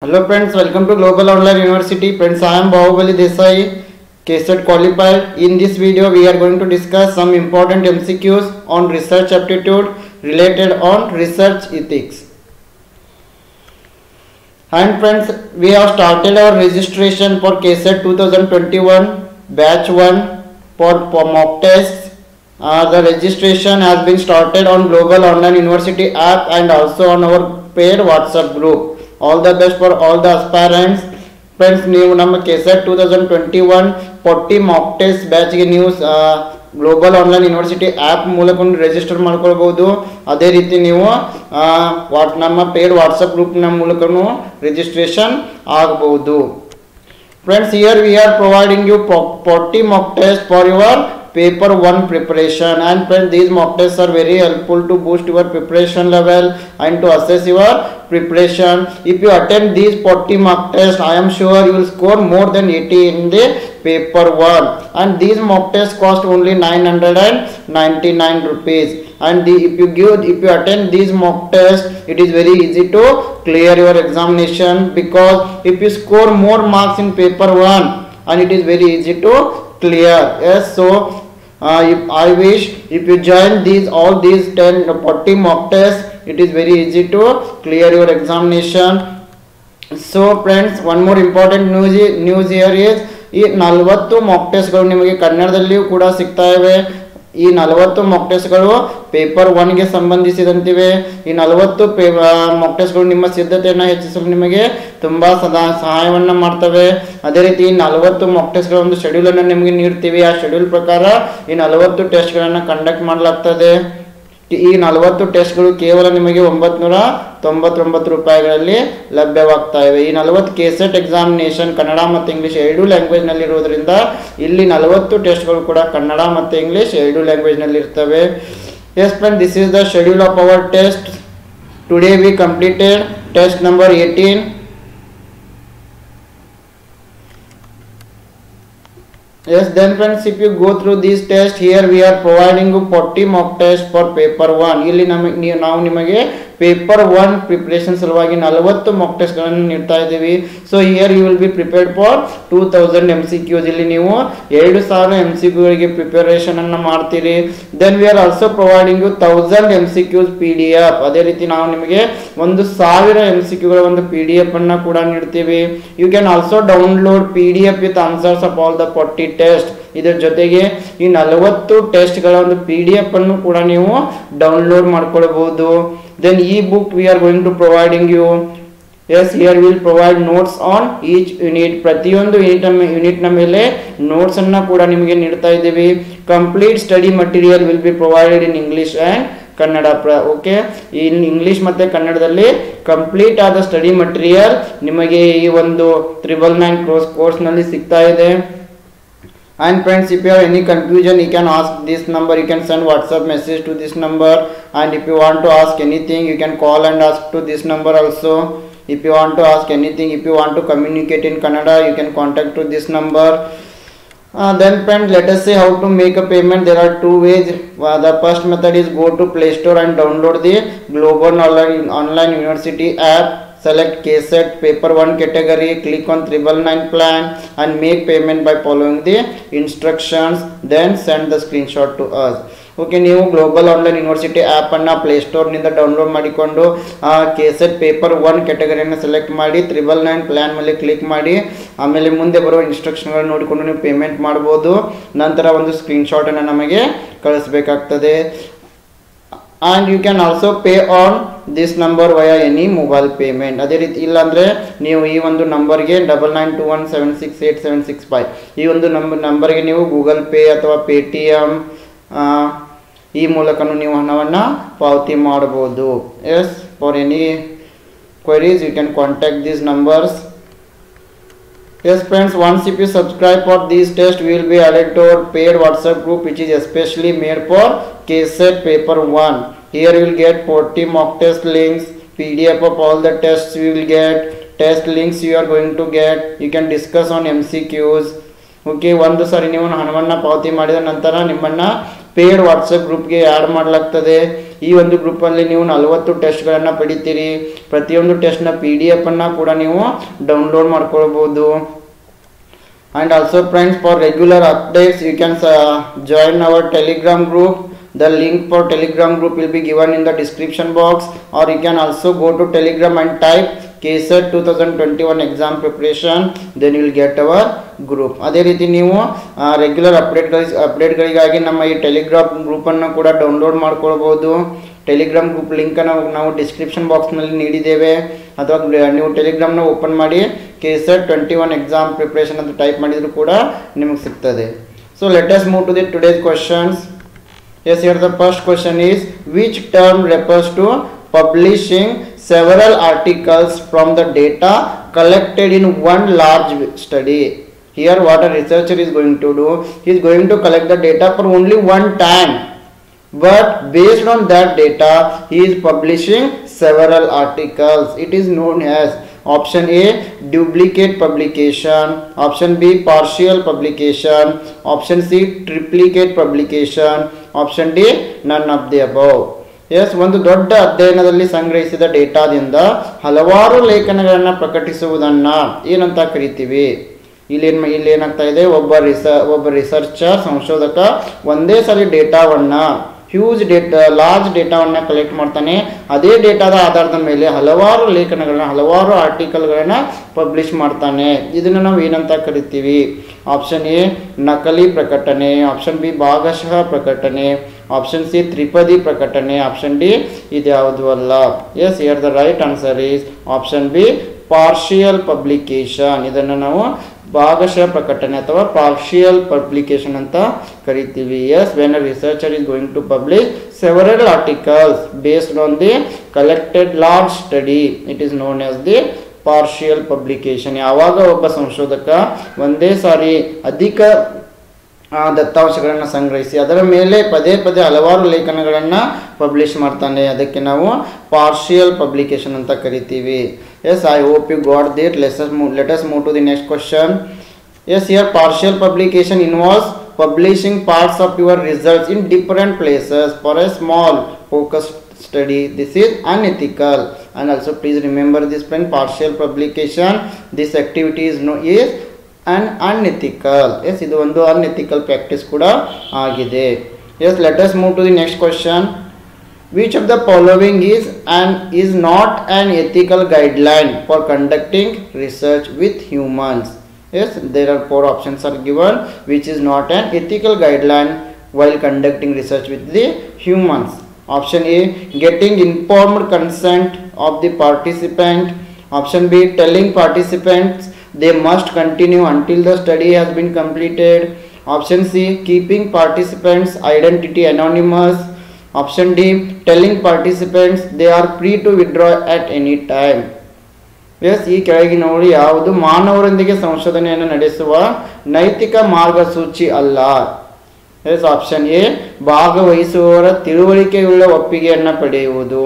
Hello friends, welcome to Global Online University. Friends, I am Bahubali Desai, KSET qualified. In this video, we are going to discuss some important MCQs on research aptitude related on research ethics. And friends, we have started our registration for KSET 2021 batch 1 for mock tests. The registration has been started on Global Online University app and also on our paid WhatsApp group. All the best for all the aspirants. Friends, ನೀವು ನಮ್ಮ KSET 2021 40 mock test batch ಗೆ ನೀವು global online university app ಮೂಲಕ register ಮಾಡ್ಕೊಳ್ಬಹುದು. ಅದೇ ರೀತಿ ನೀವು ನಮ್ಮ ಪೇಡ್ ವಾಟ್ಸಪ್ ಗ್ರೂಪ್ನ ಮೂಲಕನೂ ರಿಜಿಸ್ಟ್ರೇಷನ್ ಆಗಬಹುದು. Friends, here we are providing you 40 mock tests for your paper 1 preparation, and friends, these mock tests are very helpful to boost your preparation level and to assess your preparation. If you attend these 40 mock tests, I am sure you will score more than 80 in the paper 1, and these mock tests cost only 999 rupees. And if you attend these mock tests, it is very easy to clear your examination, because if you score more marks in paper 1, and it is very easy to clear. Yes, so I wish if you join all these 40 mock tests, it is very easy to clear your examination. So friends, one more important news here is ಈ 40 Mach ಟೆಸ್ಟ್ಗಳು ನಿಮಗೆ ಕನ್ನಡದಲ್ಲಿಯೂ ಕೂಡ ಸಿಗ್ತಾ ಇವೆ. ಈ 40 Mach ಟೆಸ್ಟ್ಗಳು paper 1 ಗೆ ಸಂಬಂಧಿಸಿದಂತಿವೆ. ಈ 40 Mach ಟೆಸ್ಟ್ಗಳು ನಿಮ್ಮ ಸಿದ್ಧತೆಯನ್ನು ಹೆಚ್ಚಿಸಲು ನಿಮಗೆ ತುಂಬಾ ಸಹಾಯವನ್ನು ಮಾಡ್ತವೆ. ಅದೇ ರೀತಿ ಈ 40 ಮಾಕ್ ಟೆಸ್ಟ್ಗಳ ಒಂದು ಶೆಡ್ಯೂಲ್ ಅನ್ನು ನಿಮಗೆ ನೀಡ್ತೀವಿ. ಆ ಶೆಡ್ಯೂಲ್ ಪ್ರಕಾರ ಈ 40 ಟೆಸ್ಟ್ಗಳನ್ನು ಕಂಡಕ್ಟ್ ಮಾಡಲಾಗ್ತದೆ. ಈ 40 ಟೆಸ್ಟ್ಗಳು ಕೇವಲ ನಿಮಗೆ 999 ರೂಪಾಯಿಗಳಲ್ಲಿ ಲಭ್ಯವಾಗ್ತಾ ಇವೆ. ಈ 40 KSET ಎಕ್ಸಾಮಿನೇಷನ್ ಕನ್ನಡ ಮತ್ತು ಇಂಗ್ಲಿಷ್ ಎರಡೂ ಲ್ಯಾಂಗ್ವೇಜ್ ನಲ್ಲಿ ಇರುವುದರಿಂದ ಇಲ್ಲಿ 40 ಟೆಸ್ಟ್ಗಳು ಕೂಡ ಕನ್ನಡ ಮತ್ತು ಇಂಗ್ಲಿಷ್ ಎರಡೂ ಲ್ಯಾಂಗ್ವೇಜ್ ನಲ್ಲಿ ಇರ್ತವೆ. Yes friends, this is the schedule of our test. Today we completed test number 18. Yes, then friends, if you go through this test, here we are providing you 40 mock tests for paper 1. ಇಲ್ಲಿ ನಾವು ನಿಮಗೆ paper 1 preparation ಸಲುವಾಗಿ 40 mock test ಗಳನ್ನು ನೀಡ್ತಾ ಇದ್ದೀವಿ. So here you will be prepared for 2000 MCQs. ಇಲ್ಲಿ ನೀವು 2000 MCQ ಗಳಿಗೆ ಪ್ರಿಪರೇಷನ್ ಅನ್ನು ಮಾಡ್ತೀರಿ. Then we are also providing you 1000 MCQs PDF. ಅದೇ ರೀತಿ ನಾವು ನಿಮಗೆ 1000 MCQ ಗಳ ಒಂದು PDF ಅನ್ನ ಕೂಡ ನೀಡ್ತೀವಿ. You can also download PDF with answers of all the 40 test. ಇದರ ಜೊತೆಗೆ ಈ 40 ಟೆಸ್ಟ್ ಗಳ ಒಂದು PDF ಅನ್ನು ಕೂಡ ನೀವು ಡೌನ್ಲೋಡ್ ಮಾಡ್ಕೊಳ್ಬಹುದು. Then e-book we are going to providing you. Yes, here we will provide notes on each unit. ಪ್ರತಿಯೊಂದು ಯೂನಿಟ್ ನ ಮೇಲೆ ನೋಟ್ಸ್ ಅನ್ನ ಕೂಡ ನಿಮಗೆ ನೀಡ್ತಾ ಇದ್ದೀವಿ. Complete study material will be provided in English and Kannada. Okay, in English ಮತ್ತೆ ಕನ್ನಡದಲ್ಲಿ ಕಂಪ್ಲೀಟ್ ಆದ ಸ್ಟಡಿ ಮಟೀರಿಯಲ್ ನಿಮಗೆ ಈ ಒಂದು 999 ಕೋರ್ಸ್ ನಲ್ಲಿ ಸಿಗ್ತಾ ಇದೆ. And friends, if you have any confusion, you can ask this number. You can send WhatsApp message to this number, and if you want to ask anything, you can call and ask to this number also. If you want to ask anything, if you want to communicate in Kannada, you can contact to this number. Then friends, let us say how to make a payment. There are two ways. The first method is go to Play Store and download the Global Online University app. Select KSET paper 1 category, click on 999 plan and make payment by following the instructions, then send the screenshot to us. Okay, ನೀವು global online university app ಅನ್ನು ಪ್ಲೇಸ್ಟೋರ್ನಿಂದ download ಮಾಡಿಕೊಂಡು KSET paper 1 ಕ್ಯಾಟಗರಿಯನ್ನು select ಮಾಡಿ 999 plan ಮೇಲೆ click ಮಾಡಿ ಆಮೇಲೆ ಮುಂದೆ ಬರುವ ಇನ್ಸ್ಟ್ರಕ್ಷನ್ಗಳನ್ನು ನೋಡಿಕೊಂಡು ನೀವು ಪೇಮೆಂಟ್ ಮಾಡ್ಬೋದು. ನಂತರ ಒಂದು ಸ್ಕ್ರೀನ್ಶಾಟನ್ನು ನಮಗೆ ಕಳಿಸ್ಬೇಕಾಗ್ತದೆ. And you can also pay on this number via any mobile payment. ಅದೇ ರೀತಿ ಇಲ್ಲಾಂದರೆ ನೀವು ಈ ಒಂದು ನಂಬರ್ಗೆ 9921768765 ಈ ಒಂದು ನಂಬರ್ಗೆ ನೀವು ಗೂಗಲ್ ಪೇ ಅಥವಾ ಪೇಟಿಎಮ್ ಈ ಮೂಲಕನೂ ನೀವು ಹಣವನ್ನು ಪಾವತಿ ಮಾಡಬಹುದು. Yes, for any queries you can contact these numbers. Yes friends, once if you subscribe for these tests, we will be added to our paid WhatsApp group, which is especially made for KSET paper 1. Here you will get 40 mock test links, PDF of all the tests you will get, test links you are going to get. You can discuss on MCQs. Okay, ಒಂದು ಸಾರಿ ನೀವು ಹಣವನ್ನು ಪಾವತಿ ಮಾಡಿದ ನಂತರ ನಿಮ್ಮನ್ನ paid WhatsApp ಗ್ರೂಪ್ಗೆ add ಮಾಡಲಾಗ್ತದೆ. ಈ ಒಂದು ಗ್ರೂಪಲ್ಲಿ ನೀವು 40 ಟೆಸ್ಟ್ಗಳನ್ನು ಪಡಿತೀರಿ. ಪ್ರತಿಯೊಂದು ಟೆಸ್ಟ್ನ PDF ಅನ್ನು ಕೂಡ ನೀವು ಡೌನ್ಲೋಡ್ ಮಾಡ್ಕೊಳ್ಬೋದು. And also friends, for regular updates you can join our Telegram group. The link for Telegram group will be given in the description box, or you can also go to Telegram and type KSET 2021 exam preparation, then you will get our group. ಅದೇ ರೀತಿ ನೀವು regular ಅಪ್ಡೇಟ್ಗಳಿಗಾಗಿ ನಮ್ಮ ಈ Telegram ಗ್ರೂಪನ್ನು ಕೂಡ download ಮಾಡ್ಕೊಳ್ಬೋದು. Telegram group ಲಿಂಕನ್ನು ನಾವು description ಬಾಕ್ಸ್ನಲ್ಲಿ ನೀಡಿದ್ದೇವೆ. ಅಥವಾ ನೀವು ಟೆಲಿಗ್ರಾಮ್ನ ಓಪನ್ ಮಾಡಿ KSET 21 ಎಕ್ಸಾಮ್ ಪ್ರಿಪ್ರೇಷನ್ ಅಂತ ಟೈಪ್ ಮಾಡಿದರೂ ಕೂಡ ನಿಮಗೆ ಸಿಗ್ತದೆ. So let us move to the today's questions. Yes, here the first question is, which term refers to publishing several articles from the data collected in one large study? Here what a researcher is going to do, he is going to collect the data for only one time, but based on that data he is publishing several articles. It is known as option A, duplicate publication, option B, partial publication, option C, triplicate publication, option D, none of the above. Yes, ಒಂದು ದೊಡ್ಡ ಅಧ್ಯಯನದಲ್ಲಿ ಸಂಗ್ರಹಿಸಿದ ಡೇಟಾದಿಂದ ಹಲವಾರು ಲೇಖನಗಳನ್ನು ಪ್ರಕಟಿಸುವುದನ್ನು ಏನಂತ ಕರಿತೀವಿ? ಇಲ್ಲಿ ಏನಾಗ್ತಾ ಇದೆ, ಒಬ್ಬ ರಿಸರ್ಚರ್ ಸಂಶೋಧಕ ಒಂದೇ ಸಲ ಡೇಟಾವನ್ನು ಲಾರ್ಜ್ ಡೇಟಾವನ್ನು ಕಲೆಕ್ಟ್ ಮಾಡ್ತಾನೆ. ಅದೇ ಡೇಟಾದ ಆಧಾರದ ಮೇಲೆ ಹಲವಾರು ಲೇಖನಗಳನ್ನ, ಹಲವಾರು ಆರ್ಟಿಕಲ್ಗಳನ್ನು ಪಬ್ಲಿಷ್ ಮಾಡ್ತಾನೆ. ಇದನ್ನು ನಾವು ಏನಂತ ಕರಿತೀವಿ? ಆಪ್ಷನ್ ಎ ನಕಲಿ ಪ್ರಕಟಣೆ, ಆಪ್ಷನ್ ಬಿ ಭಾಗಶಃ ಪ್ರಕಟಣೆ, ಆಪ್ಷನ್ ಸಿ ತ್ರಿಪದಿ ಪ್ರಕಟಣೆ, ಆಪ್ಷನ್ ಡಿ ಇದ್ಯಾವುದು ಅಲ್ಲ. Yes, here the right answer is option B, partial publication. ಇದನ್ನು ನಾವು ಭಾಗಶಃ ಪ್ರಕಟಣೆ ಅಥವಾ ಪಾರ್ಷಿಯಲ್ ಪಬ್ಲಿಕೇಶನ್ ಅಂತ ಕರಿತೀವಿ. Yes, when a researcher is going to publish several articles based on the collected large study, it is known as the partial publication. ಯಾವಾಗ ಒಬ್ಬ ಸಂಶೋಧಕ ಒಂದೇ ಸಾರಿ ಅಧಿಕ ದತ್ತಾಂಶಗಳನ್ನು ಸಂಗ್ರಹಿಸಿ ಅದರ ಮೇಲೆ ಪದೇ ಪದೇ ಹಲವಾರು ಲೇಖನಗಳನ್ನು ಪಬ್ಲಿಷ್ ಮಾಡ್ತಾನೆ, ಅದಕ್ಕೆ ನಾವು ಪಾರ್ಷಿಯಲ್ ಪಬ್ಲಿಕೇಶನ್ ಅಂತ ಕರಿತೀವಿ. Yes, I hope you got it. Let us move to the next question. Yes, here partial publication involves publishing parts of your results in different places for a small focused study. This is unethical, and also please remember this friend, partial publication, this activity is an unethical. Yes, ಇದು ಒಂದು unethical practice ಕೂಡ ಆಗಿದೆ. Yes, let us move to the next question. Which of the following is not an ethical guideline for conducting research with humans? Yes, there are 4 options are given which is not an ethical guideline while conducting research with the humans. Option A, getting informed consent of the participant. Option B, telling participants they must continue until the study has been completed. Option C, keeping participants identity anonymous. Option D, telling participants they are free to withdraw at any time. Yes, ಈ ಕೆಳಗಿನವುಗಳು ಯಾವುದು ಮಾನವರೊಂದಿಗೆ ಸಂಶೋಧನೆಯನ್ನು ನಡೆಸುವ ನೈತಿಕ ಮಾರ್ಗಸೂಚಿ ಅಲ್ಲ? Yes, option A ಭಾಗವಹಿಸುವವರ ತಿಳುವಳಿಕೆಯುಳ್ಳ ಒಪ್ಪಿಗೆಯನ್ನು ಪಡೆಯುವುದು.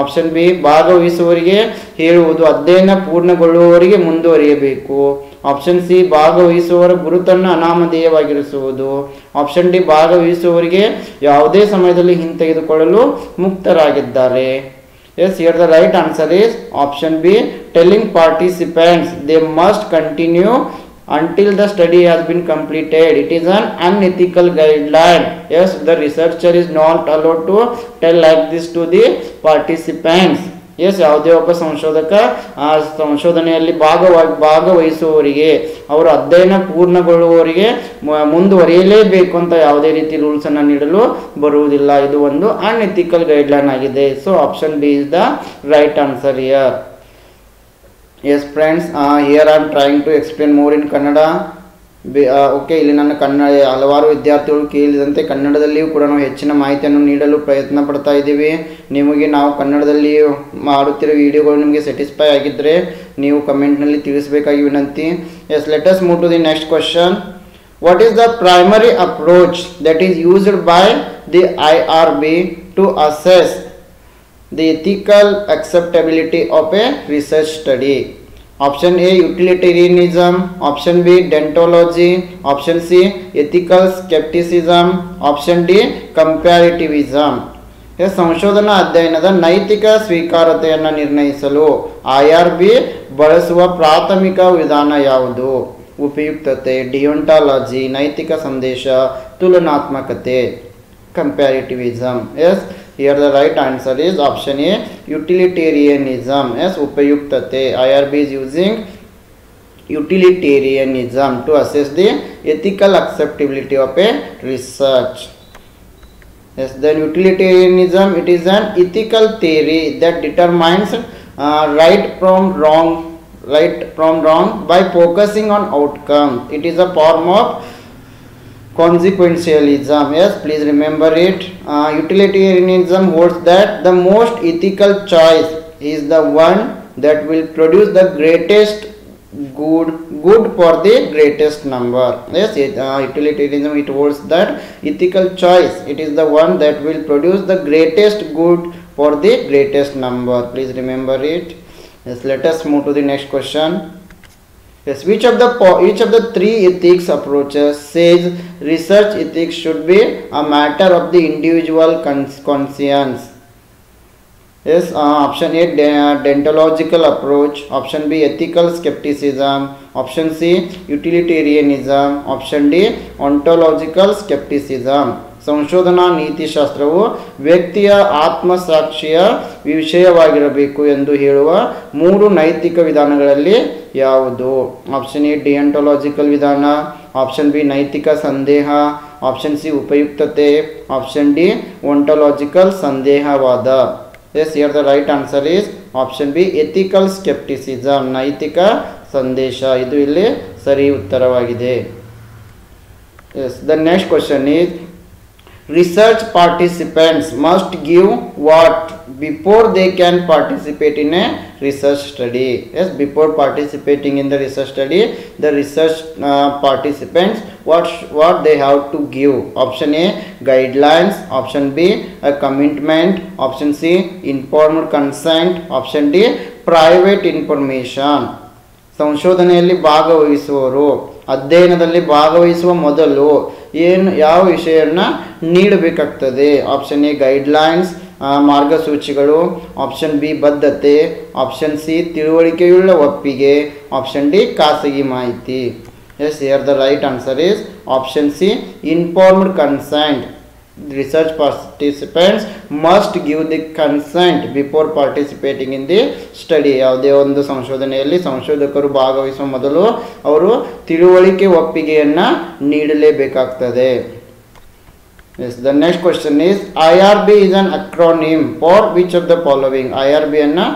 ಆಪ್ಷನ್ ಬಿ ಭಾಗವಹಿಸುವವರಿಗೆ ಹೇಳುವುದು ಅಧ್ಯಯನ ಪೂರ್ಣಗೊಳ್ಳುವವರೆಗೆ ಮುಂದುವರಿಯಬೇಕು. ಆಪ್ಷನ್ ಸಿ ಭಾಗವಹಿಸುವವರ ಗುರುತನ್ನು ಅನಾಮಧೇಯವಾಗಿರಿಸುವುದು. ಆಪ್ಷನ್ ಡಿ ಭಾಗವಹಿಸುವವರಿಗೆ ಯಾವುದೇ ಸಮಯದಲ್ಲಿ ಹಿಂತೆಗೆದುಕೊಳ್ಳಲು ಮುಕ್ತರಾಗಿದ್ದಾರೆ. Yes, here the right answer is option B, telling participants they must continue until the study has been completed. It is an unethical guideline. Yes, the researcher is not allowed to tell like this to the participants. Yes, ಯಾವುದೇ ಒಬ್ಬ ಸಂಶೋಧಕ ಆ ಸಂಶೋಧನೆಯಲ್ಲಿ ಭಾಗವಹಿಸುವವರಿಗೆ ಅವರು ಅಧ್ಯಯನ ಪೂರ್ಣಗೊಳ್ಳುವವರಿಗೆ ಮುಂದುವರಿಯಲೇಬೇಕು ಅಂತ ಯಾವುದೇ ರೀತಿ ರೂಲ್ಸನ್ನು ನೀಡಲು ಬರುವುದಿಲ್ಲ. ಇದು ಒಂದು ಅನ್ಎಥಿಕಲ್ ಗೈಡ್ಲೈನ್ ಆಗಿದೆ. So option B is the right answer here. Yes friends, here I am trying to explain more in Kannada. Okay, ಇಲ್ಲಿ ನನ್ನ ಹಲವಾರು ವಿದ್ಯಾರ್ಥಿಗಳು ಕೇಳಿದಂತೆ ಕನ್ನಡದಲ್ಲಿಯೂ ಕೂಡ ನಾವು ಹೆಚ್ಚಿನ ಮಾಹಿತಿಯನ್ನು ನೀಡಲು ಪ್ರಯತ್ನ ಪಡ್ತಾ ಇದ್ದೀವಿ. ನಿಮಗೆ ನಾವು ಕನ್ನಡದಲ್ಲಿ ಮಾಡುತ್ತಿರೋ ವಿಡಿಯೋಗಳು ನಿಮಗೆ ಸ್ಯಾಟಿಸ್ಫೈ ಆಗಿದ್ದರೆ ನೀವು ಕಮೆಂಟ್ನಲ್ಲಿ ತಿಳಿಸಬೇಕಾಗಿ ವಿನಂತಿ. Yes, let us move to the next question. What is the primary approach that is used by the IRB to assess the ethical acceptability of a research study? Option A, utilitarianism. Option B, deontology. Option C, ethical skepticism. Option D, comparativism. ಸಂಶೋಧನಾ ಅಧ್ಯಯನದ ನೈತಿಕ ಸ್ವೀಕಾರತೆಯನ್ನು ನಿರ್ಣಯಿಸಲು IRB ಬಳಸುವ ಪ್ರಾಥಮಿಕ ವಿಧಾನ ಯಾವುದು? ಉಪಯುಕ್ತತೆ, deontology, ನೈತಿಕ ಸಂದೇಶ, ತುಲನಾತ್ಮಕತೆ, comparativism. Yes, here the right answer is option A, utilitarianism. Yes, ಉಪಯುಕ್ತತೆ. IRB is using utilitarianism to assess the ethical acceptability of a research. Yes, then utilitarianism, it is an ethical theory that determines right from wrong by focusing on outcome. It is a form of consequentialism. Yes, please remember it. Utilitarianism holds that the most ethical choice is the one that will produce the greatest good for the greatest number. Yes, utilitarianism, it holds that ethical choice, it is the one that will produce the greatest good for the greatest number. Please remember it. Yes, let us move to the next question. Yes, which of the three ethics approaches says research ethics should be a matter of the individual conscience? Yes, option A, deontological approach. Option B, ethical skepticism. Option C, utilitarianism. Option D, ontological skepticism. ಸಂಶೋಧನಾ ನೀತಿಶಾಸ್ತ್ರವು ವ್ಯಕ್ತಿಯ ಆತ್ಮಸಾಕ್ಷಿಯ ವಿಷಯವಾಗಿರಬೇಕು ಎಂದು ಹೇಳುವ ಮೂರು ನೈತಿಕ ವಿಧಾನಗಳಲ್ಲಿ ಯಾವುದು? Option A, ಡಿಯಂಟೊಲಾಜಿಕಲ್ ವಿಧಾನ. Option B, ನೈತಿಕ ಸಂದೇಹ. ಆಪ್ಷನ್ ಸಿ, ಉಪಯುಕ್ತತೆ. ಆಪ್ಷನ್ ಡಿ, ಒಂಟೊಲಾಜಿಕಲ್ ಸಂದೇಹವಾದ. Yes, here the right answer is option B, ethical skepticism, ನೈತಿಕ ಸಂದೇಶ. ಇದು ಇಲ್ಲಿ ಸರಿ ಉತ್ತರವಾಗಿದೆ. Yes, the next question is research participants must give what before they can participate in a research study? Yes, before participating in the research study, the research participants, what they have to give? Option A, guidelines. Option B, a commitment. Option C, informed consent. Option D, private information. ಸಂಶೋಧನೆಯಲ್ಲಿ ಭಾಗವಹಿಸುವವರು ಅಧ್ಯಯನದಲ್ಲಿ ಭಾಗವಹಿಸುವ ಮೊದಲು ಯಾವ ವಿಷಯವನ್ನು ನೀಡಬೇಕಾಗ್ತದೆ? Option A, guidelines, ಮಾರ್ಗಸೂಚಿಗಳು. Option B, ಬದ್ಧತೆ. Option C, ತಿಳುವಳಿಕೆಯುಳ್ಳ ಒಪ್ಪಿಗೆ. ಆಪ್ಷನ್ ಡಿ, ಖಾಸಗಿ ಮಾಹಿತಿ. Yes, here the right answer is option C, informed consent. Research participants must give the consent before participating in the study. ಯಾವುದೇ ಒಂದು ಸಂಶೋಧನೆಯಲ್ಲಿ ಸಂಶೋಧಕರು ಭಾಗವಹಿಸುವ ಮೊದಲು ಅವರು ತಿಳುವಳಿಕೆ ಒಪ್ಪಿಗೆಯನ್ನು ನೀಡಲೇಬೇಕಾಗ್ತದೆ. Yes, the next question is IRB is an acronym for which of the following? IRB ಅನ್ನು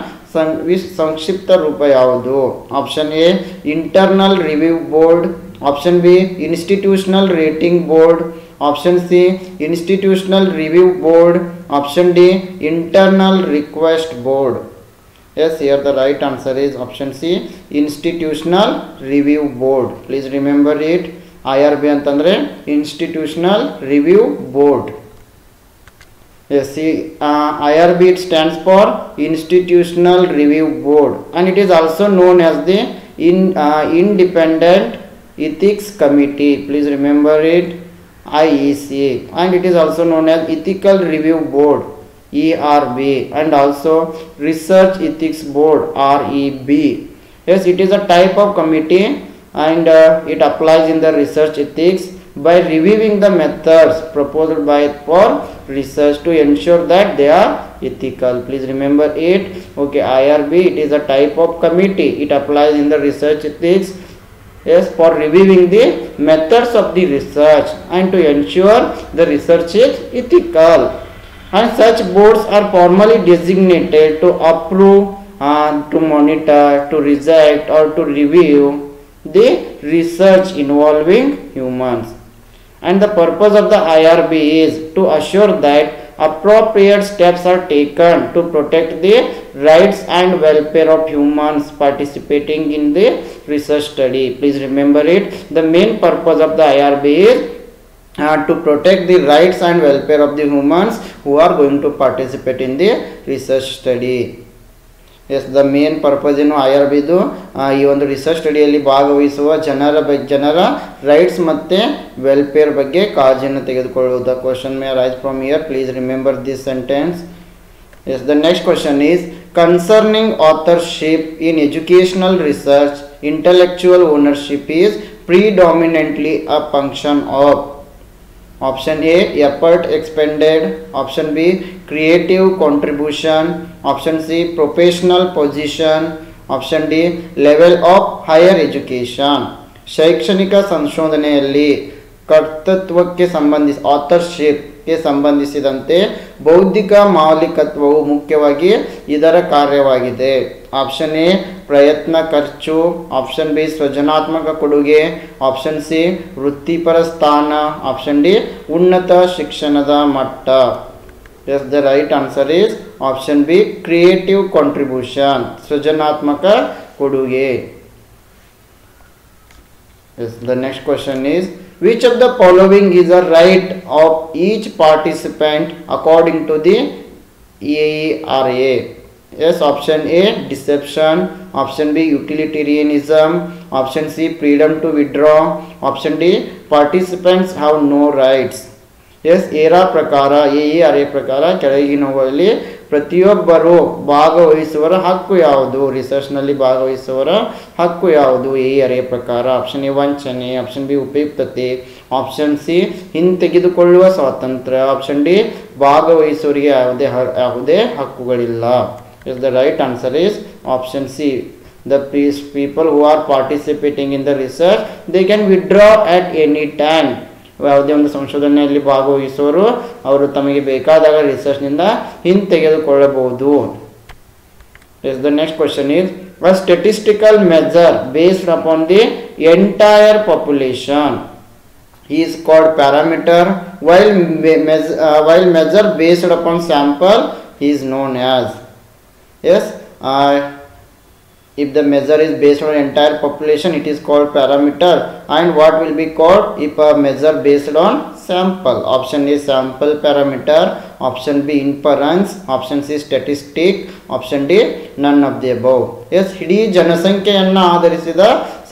ಸಂಕ್ಷಿಪ್ತ ರೂಪ ಯಾವುದು? Option A, internal review board. Option B, institutional rating board. Option C, institutional review board. Option D, internal request board. Yes, here the right answer is option C, institutional review board. Please remember it. IRB ಅಂತಂದ್ರೆ institutional review board. Yes, see, IRB, it stands for Institutional Review Board, and it is also known as the Independent Ethics Committee. Please remember it, IEC, and it is also known as Ethical Review Board, ERB, and also Research Ethics Board, REB. Yes, it is a type of committee, and it applies in the research ethics by reviewing the methods proposed for research to ensure that they are ethical. Please remember it. Okay, IRB, it is a type of committee. It applies in the research ethics, yes, for reviewing the methods of the research and to ensure the research is ethical. And such boards are formally designated to approve, to monitor, to reject, or to review the research involving humans. And the purpose of the IRB is to assure that appropriate steps are taken to protect the rights and welfare of humans participating in the research study. Please remember it. The main purpose of the IRB is to protect the rights and welfare of the humans who are going to participate in the research study. Yes the main purpose ಏನು IRBದು ಈ ಒಂದು research ಸ್ಟಡಿಯಲ್ಲಿ ಭಾಗವಹಿಸುವ ಜನರ rights ಮತ್ತು welfare ಬಗ್ಗೆ ಕಾಳಜಿಯನ್ನು ತೆಗೆದುಕೊಳ್ಳುವುದು. Question may rise from here, please remember this sentence. Yes the next question is concerning authorship in educational research, intellectual ownership is predominantly a function of option A effort expended, option B creative contribution, option C professional position, option D level of higher education. ಶೈಕ್ಷಣಿಕ ಸಂಶೋಧನೆಯಲ್ಲಿ ಕರ್ತೃತ್ವಕ್ಕೆ ಸಂಬಂಧಿಸಿ ಆಥರ್ಶಿಪ್ಗೆ ಸಂಬಂಧಿಸಿದಂತೆ ಬೌದ್ಧಿಕ ಮಾಲೀಕತ್ವವು ಮುಖ್ಯವಾಗಿ ಇದರ ಕಾರ್ಯವಾಗಿದೆ. Option A ಪ್ರಯತ್ನ ಖರ್ಚು, ಆಪ್ಷನ್ ಬಿ ಸೃಜನಾತ್ಮಕ ಕೊಡುಗೆ, ಆಪ್ಷನ್ ಸಿ ವೃತ್ತಿಪರ ಸ್ಥಾನ, ಆಪ್ಷನ್ ಡಿ ಉನ್ನತ ಶಿಕ್ಷಣದ ಮಟ್ಟ. Yes the right answer is option B creative contribution, ಸೃಜನಾತ್ಮಕ ಕೊಡುಗೆ. Yes the next question is which of the following is a right of each participant according to the ERA? Yes, option A deception, option B utilitarianism, option C freedom to withdraw, option D participants have no rights. Yes ERA ಪ್ರಕಾರ ERA ಪ್ರಕಾರ ಕೆಳಗಿನವುಗಳಲ್ಲಿ ಪ್ರತಿಯೊಬ್ಬರು ಭಾಗವಹಿಸುವರ ಹಕ್ಕು ಯಾವುದು, ರಿಸರ್ಚ್ನಲ್ಲಿ ಭಾಗವಹಿಸುವರ ಹಕ್ಕು ಯಾವುದು ERA ಪ್ರಕಾರ? Option A ವಂಚನೆ, ಆಪ್ಷನ್ ಬಿ ಉಪಯುಕ್ತತೆ, ಆಪ್ಷನ್ ಸಿ ಹಿಂತೆಗೆದುಕೊಳ್ಳುವ ಸ್ವಾತಂತ್ರ್ಯ, ಆಪ್ಷನ್ ಡಿ ಭಾಗವಹಿಸುವರಿಗೆ ಯಾವುದೇ ಹಕ್ಕುಗಳಿಲ್ಲ. Yes the right answer is option C. The people who are participating in the research, they can withdraw at any time. ಯಾವುದೇ ಒಂದು ಸಂಶೋಧನೆಯಲ್ಲಿ ಭಾಗವಹಿಸುವವರು ಅವರು ತಮಗೆ ಬೇಕಾದಾಗ ರಿಸರ್ಚ್ನಿಂದ ಹಿಂತೆಗೆದುಕೊಳ್ಳಬಹುದು. Yes the next question is a statistical measure based upon the entire population is called parameter, while measure based upon sample is known as. Yes, if the measure is based on entire population, it is called parameter. And what will be called if a measure based on sample? Option A sample parameter, option B inference, option C statistic, option D none of the above. Yes, ಇಡೀ ಜನಸಂಖ್ಯೆಯನ್ನು ಆಧರಿಸಿದ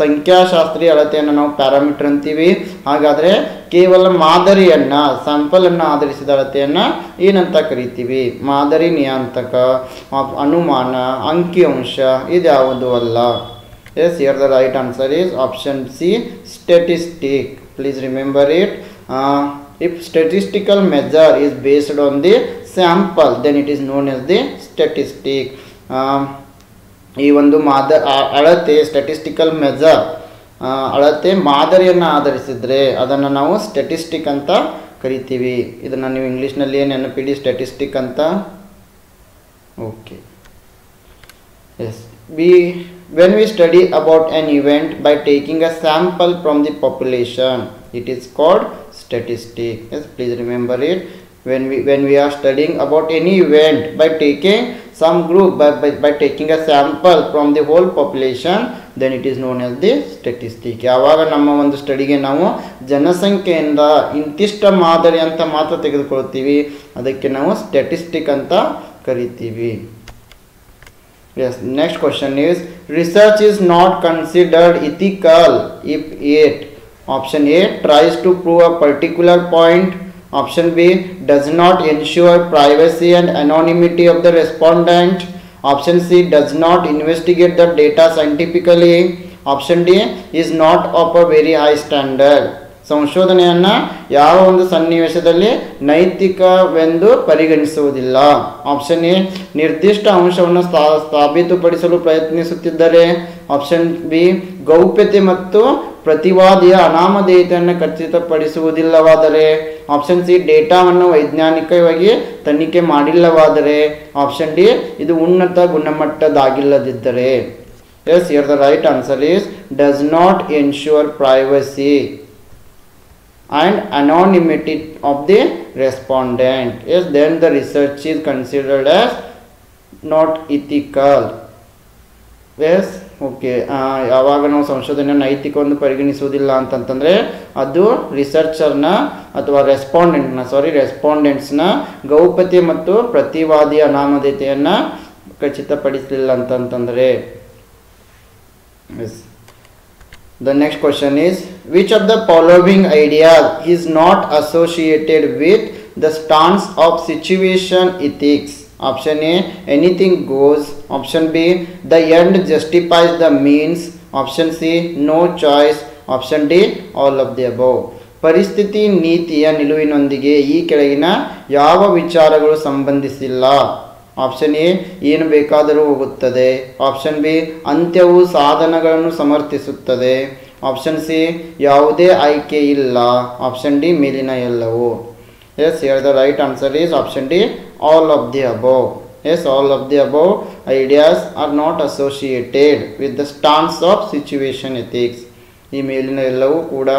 ಸಂಖ್ಯಾಶಾಸ್ತ್ರೀಯ ಅಳತೆಯನ್ನು ನಾವು parameter ಅಂತೀವಿ. ಹಾಗಾದರೆ ಕೇವಲ ಮಾದರಿಯನ್ನು ಸ್ಯಾಂಪಲನ್ನು ಆಧರಿಸಿದ ಅಳತೆಯನ್ನು ಏನಂತ ಕರಿತೀವಿ? ಮಾದರಿ, ನಿಯತಾಂಕ, ಅನುಮಾನ, ಅಂಕಿಅಂಶ ಇದ್ಯಾವುದು ಅಲ್ಲ. Yes, here the right answer is option C statistic. Please remember it. If statistical measure is based on the sample, then it is known as the statistic. ಈ ಒಂದು ಅಳತೆ ಸ್ಟ್ಯಾಟಿಸ್ಟಿಕಲ್ ಮೆಜರ್ ಅಳತೆ ಮಾದರಿಯನ್ನು ಆಧರಿಸಿದರೆ ಅದನ್ನು ನಾವು ಸ್ಟ್ಯಾಟಿಸ್ಟಿಕ್ ಅಂತ ಕರಿತೀವಿ. ಇದನ್ನು ನೀವು ಇಂಗ್ಲೀಷ್ನಲ್ಲಿ ಏನು ನೆನಪಿಡಿ, ಸ್ಟ್ಯಾಟಿಸ್ಟಿಕ್ ಅಂತ. Okay. Yes, when we study about an event by taking a sample from the population, it is called statistic. Yes, please remember it. When we are studying about any event by taking some group by taking a sample from the whole population, then it is known as the statistic. ಯಾವಾಗ ನಮ್ಮ ಒಂದು ಸ್ಟಡಿಗೆ ನಾವು ಜನಸಂಖ್ಯೆಯಿಂದ ಇಂತಿಷ್ಟ ಮಾದರಿ ಅಂತ ಮಾತ್ರ ತೆಗೆದುಕೊಳ್ತೀವಿ, ಅದಕ್ಕೆ ನಾವು ಸ್ಟ್ಯಾಟಿಸ್ಟಿಕ್ ಅಂತ ಕರಿತೀವಿ. Yes, next question is research is not considered ethical if it, option A tries to prove a particular point, option B does not ensure privacy and anonymity of the respondent, option C does not investigate the data scientifically, option D is not of a very high standard. ಸಂಶೋಧನೆಯನ್ನು ಯಾವ ಒಂದು ಸನ್ನಿವೇಶದಲ್ಲಿ ನೈತಿಕವೆಂದು ಪರಿಗಣಿಸುವುದಿಲ್ಲ. Option A ನಿರ್ದಿಷ್ಟ ಅಂಶವನ್ನು ಸಾಬೀತುಪಡಿಸಲು ಪ್ರಯತ್ನಿಸುತ್ತಿದ್ದರೆ, option B ಗೌಪ್ಯತೆ ಮತ್ತು ಪ್ರತಿವಾದಿಯ ಅನಾಮಧೇಯತೆಯನ್ನು ಖಚಿತಪಡಿಸುವುದಿಲ್ಲವಾದರೆ, ಆಪ್ಷನ್ ಸಿ ಡೇಟಾವನ್ನು ವೈಜ್ಞಾನಿಕವಾಗಿ ತನಿಖೆ ಮಾಡಿಲ್ಲವಾದರೆ, ಆಪ್ಷನ್ ಡಿ ಇದು ಉನ್ನತ ಗುಣಮಟ್ಟದಾಗಿಲ್ಲದಿದ್ದರೆ. Yes, here the right answer is does not ensure privacy and anonymity of the respondent. Yes, then the research is considered as not ethical. Yes, okay. ಯಾವಾಗ ನಾವು ಸಂಶೋಧನೆ ನೈತಿಕವನ್ನು ಪರಿಗಣಿಸುವುದಿಲ್ಲ ಅಂತಂತಂದರೆ ಅದು ರಿಸರ್ಚರ್ನ ಅಥವಾ ರೆಸ್ಪಾಂಡೆಂಟ್ಸ್ನ ಗೌಪ್ಯತೆ ಮತ್ತು ಪ್ರತಿವಾದಿಯ ಅನಾಮಧೇಯತೆಯನ್ನು ಖಚಿತಪಡಿಸಲಿಲ್ಲ ಅಂತಂತಂದರೆ. S. The next question is, which of the following ideas is not associated with the stance of situation ethics? Option A, anything goes. Option B, the end justifies the means. Option C, no choice. Option D, all of the above. ಪರಿಸ್ಥಿತಿ ನೀತಿಯ ನಿಲುವಿನೊಂದಿಗೆ ಈ ಕೆಳಗಿನ ಯಾವ ವಿಚಾರಗಳು ಸಂಬಂಧಿಸಿಲ್ಲ? Option A, ಏನು ಬೇಕಾದರೂ ಹೋಗುತ್ತದೆ. ಆಪ್ಷನ್ ಬಿ, ಅಂತ್ಯವು ಸಾಧನಗಳನ್ನು ಸಮರ್ಥಿಸುತ್ತದೆ. ಆಪ್ಷನ್ ಸಿ, ಯಾವುದೇ ಆಯ್ಕೆ ಇಲ್ಲ. ಆಪ್ಷನ್ ಡಿ, ಮೇಲಿನ ಎಲ್ಲವೂ. Yes, here the right answer is option D, all of the above. Yes, all of the above ideas are not associated with the stance of situation ethics. ಈ ಮೇಲಿನ ಎಲ್ಲವೂ ಕೂಡ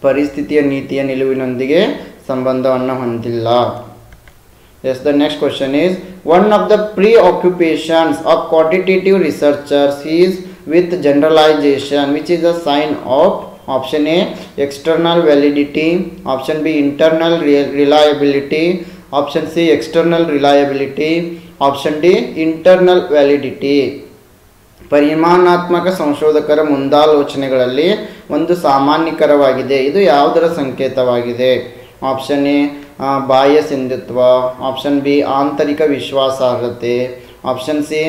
ಪರಿಸ್ಥಿತಿಯ ನೀತಿಯ ನಿಲುವಿನೊಂದಿಗೆ ಸಂಬಂಧವನ್ನು ಹೊಂದಿಲ್ಲ. Yes, the next question is, one of the preoccupations of quantitative researchers is with generalization, which is a sign of option A, external validity. Option B, internal reliability. Option C, external reliability. Option D, internal validity. ಪರಿಮಾಣಾತ್ಮಕ ಸಂಶೋಧಕರ ಮುಂದಾಲೋಚನೆಗಳಲ್ಲಿ ಒಂದು ಸಾಮಾನ್ಯಕರವಾಗಿದೆ. ಇದು ಯಾವುದರ ಸಂಕೇತವಾಗಿದೆ? Option A, ಬಾಹ್ಯ ಸಿಂಧುತ್ವ. Option B, ಆಂತರಿಕ ವಿಶ್ವಾಸಾರ್ಹತೆ. ಆಪ್ಷನ್ ಸಿ,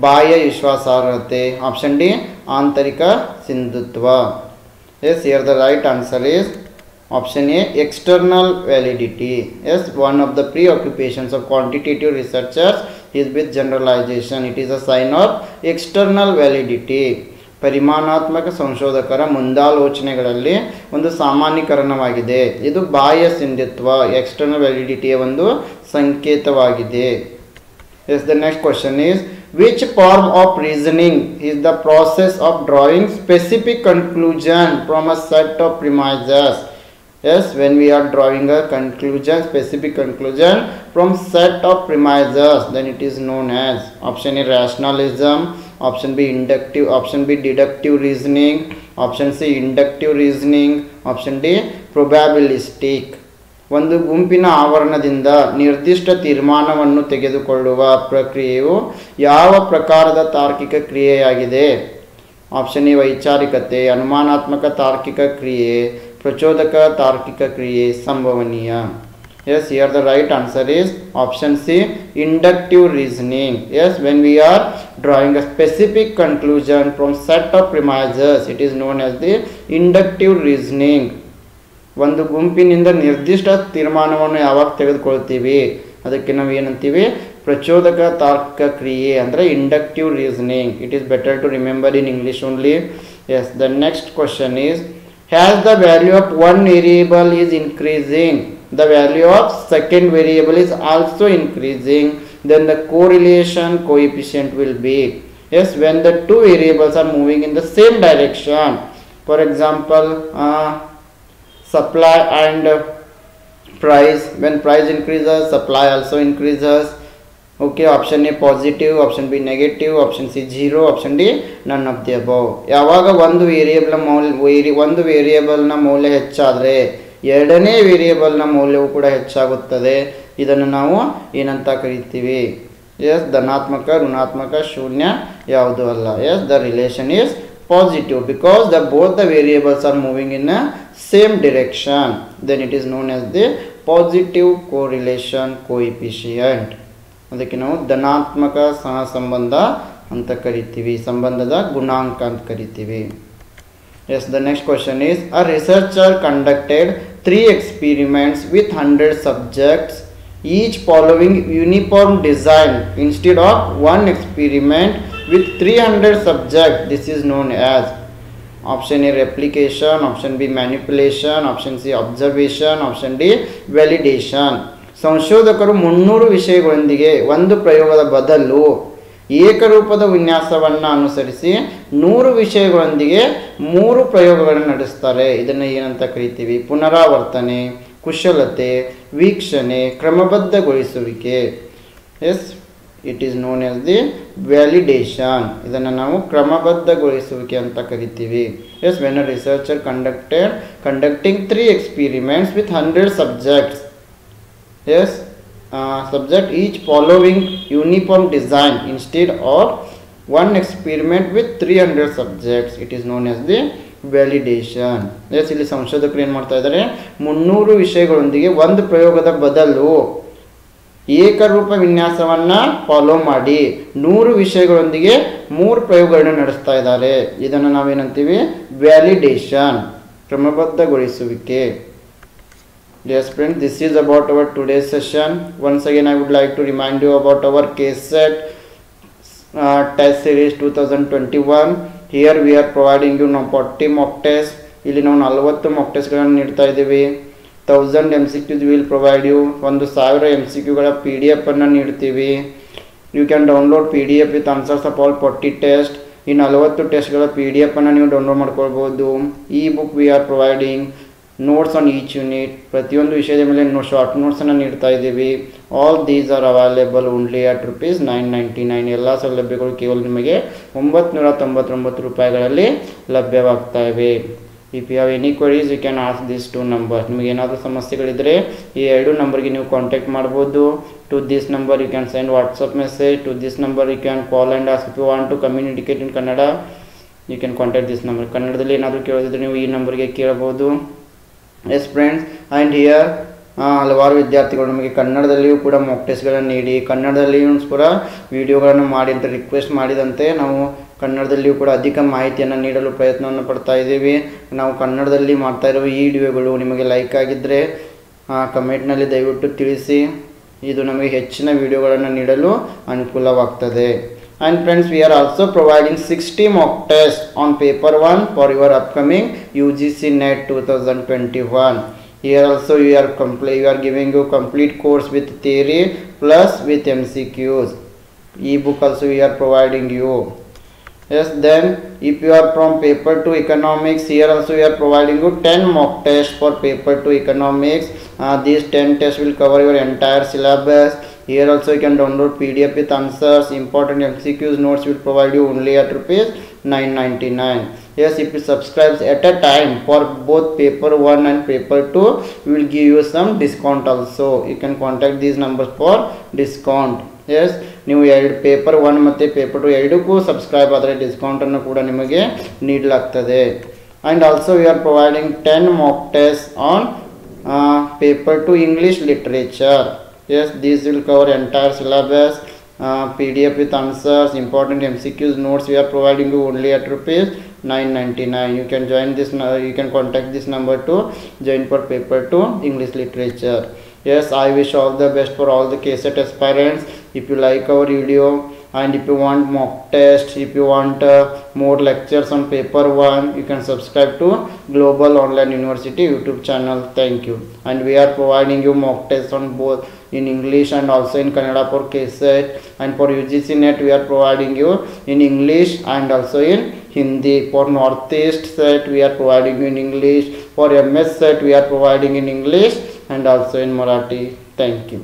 ಬಾಹ್ಯ ವಿಶ್ವಾಸಾರ್ಹತೆ. ಆಪ್ಷನ್ ಡಿ, ಆಂತರಿಕ ಸಿಂಧುತ್ವ. Yes, here the right answer is option A, external validity. Yes, one of the preoccupations of quantitative researchers is with generalization. It is a sign of external validity. ಪರಿಮಾಣಾತ್ಮಕ ಸಂಶೋಧಕರ ಮುಂದಾಲೋಚನೆಗಳಲ್ಲಿ ಒಂದು ಸಾಮಾನ್ಯೀಕರಣವಾಗಿದೆ. ಇದು ಬಾಹ್ಯ ಸಿಂಧುತ್ವ, ಎಕ್ಸ್ಟರ್ನಲ್ ವ್ಯಾಲಿಡಿಟಿಯ ಒಂದು ಸಂಕೇತವಾಗಿದೆ. Yes, the next question is, which form of reasoning is the process of drawing specific conclusion from a set of premises? Yes, when we are drawing a conclusion, specific conclusion from set of premises, then it is known as option A, rationalism. Option B, inductive. Option B, deductive reasoning. Option C, inductive reasoning. Option D, probabilistic. ಒಂದು ಗುಂಪಿನ ಆವರಣದಿಂದ ನಿರ್ದಿಷ್ಟ ತೀರ್ಮಾನವನ್ನು ತೆಗೆದುಕೊಳ್ಳುವ ಪ್ರಕ್ರಿಯೆಯು ಯಾವ ಪ್ರಕಾರದ ತಾರ್ಕಿಕ ಕ್ರಿಯೆಯಾಗಿದೆ? Option A, ವೈಚಾರಿಕತೆ. ಅನುಮಾನಾತ್ಮಕ ತಾರ್ಕಿಕ ಕ್ರಿಯೆ. ಪ್ರಚೋದಕ ತಾರ್ಕಿಕ ಕ್ರಿಯೆ. ಸಂಭವನೀಯ. Yes, here the right answer is option C, inductive reasoning. Yes, when we are drawing a specific conclusion from set of premises, it is known as the inductive reasoning. ಒಂದು ಗುಂಪಿನಿಂದ ನಿರ್ದಿಷ್ಟ ತೀರ್ಮಾನವನ್ನು ಯಾವಾಗ ತೆಗೆದುಕೊಳ್ತೀವಿ ಅದಕ್ಕೆ ನಾವು ಏನಂತೀವಿ? ಪ್ರಚೋದಕ ತಾರ್ಕಿಕ ಕ್ರಿಯೆ ಅಂದರೆ inductive reasoning. It is better to remember in English only. Yes, the next question is, has the value of one variable is increasing, the value of second variable is also increasing, then the correlation coefficient will be. Yes, when the two variables are moving in the same direction. For example, supply and price. When price increases, supply also increases. Okay, option A positive, option B negative, option C 0, option D none of the above. ಯಾವಾಗ ಒಂದು ವೇರಿಯೇಬಲ್ನ ಮೌಲ್ಯ ಹೆಚ್ಚಾದರೆ ಎರಡನೇ ವೇರಿಯೇಬಲ್ನ ಮೌಲ್ಯವು ಕೂಡ ಹೆಚ್ಚಾಗುತ್ತದೆ. ಇದನ್ನು ನಾವು ಏನಂತ ಕರಿತೀವಿ? ಎಸ್, ಧನಾತ್ಮಕ, ಋಣಾತ್ಮಕ, ಶೂನ್ಯ ಯಾವುದು ಅಲ್ಲ. Yes, the relation is positive because both the variables are moving in a same direction. Then it is known as the positive correlation coefficient. ಅದಕ್ಕೆ ನಾವು ಧನಾತ್ಮಕ ಸಹ ಸಂಬಂಧ ಅಂತ ಕರಿತೀವಿ, ಸಂಬಂಧದ ಗುಣಾಂಕ ಅಂತ ಕರಿತೀವಿ. Yes, the next question is, a researcher conducted 3 experiments with 100 subjects, each following uniform design instead of one experiment with 300 subjects. This is known as option A, replication. Option B, manipulation. Option C, observation. Option D, validation. ಸಂಶೋಧಕರು 300 ವಿಷಯಗಳೊಂದಿಗೆ ಒಂದು ಪ್ರಯೋಗದ ಬದಲು ಏಕರೂಪದ ವಿನ್ಯಾಸವನ್ನು ಅನುಸರಿಸಿ 100 ವಿಷಯಗಳೊಂದಿಗೆ 3 ಪ್ರಯೋಗಗಳನ್ನು ನಡೆಸ್ತಾರೆ. ಇದನ್ನು ಏನಂತ ಕರಿತೀವಿ? ಪುನರಾವರ್ತನೆ, ಕುಶಲತೆ, ವೀಕ್ಷಣೆ, ಕ್ರಮಬದ್ಧಗೊಳಿಸುವಿಕೆ. Yes, it is known as the validation. ಇದನ್ನು ನಾವು ಕ್ರಮಬದ್ಧಗೊಳಿಸುವಿಕೆ ಅಂತ ಕರಿತೀವಿ. Yes, when a researcher conducting 3 experiments with 100 subjects. Yes, subject each following uniform design instead of one experiment with 300 subjects. It is known as the validation. Yes, ಇಲ್ಲಿ ಸಂಶೋಧಕರು ಏನು ಮಾಡ್ತಾ ಇದ್ದಾರೆ, 300 ವಿಷಯಗಳೊಂದಿಗೆ ಒಂದು ಪ್ರಯೋಗದ ಬದಲು ಏಕರೂಪ ವಿನ್ಯಾಸವನ್ನು ಫಾಲೋ ಮಾಡಿ 100 ವಿಷಯಗಳೊಂದಿಗೆ 3 ಪ್ರಯೋಗಗಳನ್ನು ನಡೆಸ್ತಾ ಇದ್ದಾರೆ. ಇದನ್ನು ನಾವೇನಂತೀವಿ, validation, ಕ್ರಮಬದ್ಧಗೊಳಿಸುವಿಕೆ. Yes friends, this is about our today's session. Once again I would like to remind you about our KSET test series 2021. Here we are providing you now 40 mock tests. ಇಲ್ಲಿ ನಾವು 40 mock test ಗಳನ್ನು ನೀಡ್ತಾ ಇದ್ದೀವಿ. 1000 MCQs will provide you. 1000 MCQ ಗಳ PDF ಅನ್ನು ನೀಡ್ತೀವಿ. You can download PDF with answers of all 40 tests. ಈ 40 test ಗಳ PDF ಅನ್ನು ನೀವು ಡೌನ್ಲೋಡ್ ಮಾಡ್ಕೊಳ್ಬಹುದು. ಈ book we are providing notes on each unit. ಪ್ರತಿಯೊಂದು ವಿಷಯದ ಮೇಲೆ ಶಾರ್ಟ್ ನೋಟ್ಸ್ ಅನ್ನು ನೀಡ್ತಾ ಇದ್ದೀವಿ. All these are available only at ₹999. ಎಲ್ಲ ಸೌಲಭ್ಯಗಳು ಕೇವಲ ನಿಮಗೆ 999 ರೂಪಾಯಿಗಳಲ್ಲಿ ಲಭ್ಯವಾಗ್ತಾ ಇವೆ. If you have any queries you can ask this 2 numbers. ನಿಮಗೆ ಏನಾದರೂ ಸಮಸ್ಯೆಗಳಿದ್ದರೆ ಈ 2 ನಂಬರ್ಗೆ ನೀವು ಕಾಂಟ್ಯಾಕ್ಟ್ ಮಾಡ್ಬೋದು. To this number you can send WhatsApp message. To this number you can call and ask. If you want to communicate in Kannada you can contact this number. ಕನ್ನಡದಲ್ಲಿ ಏನಾದರೂ ಕೇಳೋದಿದ್ರೆ ನೀವು ಈ ನಂಬರ್ಗೆ ಕೇಳಬಹುದು. ಎಸ್ ಫ್ರೆಂಡ್ಸ್, ಆ್ಯಂಡ್ ಹಿಯರ್ ಹಲವಾರು ವಿದ್ಯಾರ್ಥಿಗಳು ನಮಗೆ ಕನ್ನಡದಲ್ಲಿಯೂ ಕೂಡ ಮಾಕ್ ಟೆಸ್ಟ್ಗಳನ್ನು ನೀಡಿ, ಕನ್ನಡದಲ್ಲಿಯೂ ಕೂಡ ವಿಡಿಯೋಗಳನ್ನು ಮಾಡಿ ಅಂತ ರಿಕ್ವೆಸ್ಟ್ ಮಾಡಿದಂತೆ ನಾವು ಕನ್ನಡದಲ್ಲಿಯೂ ಕೂಡ ಅಧಿಕ ಮಾಹಿತಿಯನ್ನು ನೀಡಲು ಪ್ರಯತ್ನವನ್ನು ಪಡ್ತಾ ಇದ್ದೀವಿ. ನಾವು ಕನ್ನಡದಲ್ಲಿ ಮಾಡ್ತಾ ಇರುವ ಈ ವಿಡಿಯೋಗಳು ನಿಮಗೆ ಲೈಕ್ ಆಗಿದ್ದರೆ ಕಮೆಂಟ್ನಲ್ಲಿ ದಯವಿಟ್ಟು ತಿಳಿಸಿ. ಇದು ನಮಗೆ ಹೆಚ್ಚಿನ ವಿಡಿಯೋಗಳನ್ನು ನೀಡಲು ಅನುಕೂಲವಾಗ್ತದೆ. And friends, we are also providing 60 mock tests on paper 1 for your upcoming UGC NET 2021. Here also we are giving you complete course with theory plus with MCQs. E-book also we are providing you. Yes, then if you are from paper 2 economics, here also we are providing you 10 mock tests for paper 2 economics. These 10 tests will cover your entire syllabus. Here also you can download PDF with answers. Important MCQs notes will provide you only at ₹999. Yes, if you subscribe at a time for both paper 1 and paper 2, we will give you some discount also. You can contact these numbers for discount. Yes, ನೀವು paper 1 ಮತ್ತು paper 2 ಎರಡಕ್ಕೂ subscribe ಆದರೆ ಡಿಸ್ಕೌಂಟನ್ನು ಕೂಡ ನಿಮಗೆ ನೀಡಲಾಗ್ತದೆ. And also we are providing 10 mock tests on paper 2 English literature. Yes, these will cover entire syllabus. PDF with answers, important MCQs notes we are providing you only at ₹999. You can join this. You can contact this number to join for paper 2 English literature. Yes, I wish all the best for all the KSET aspirants. If you like our video and if you want mock test, if you want more lectures on paper 1, you can subscribe to Global Online University YouTube channel. Thank you. And we are providing you mock tests on both in English and also in Kannada for KSET. And for UGC NET we are providing you in English and also in Hindi. For Northeast set we are providing you in English. For MS set we are providing in English and also in Marathi. Thank you.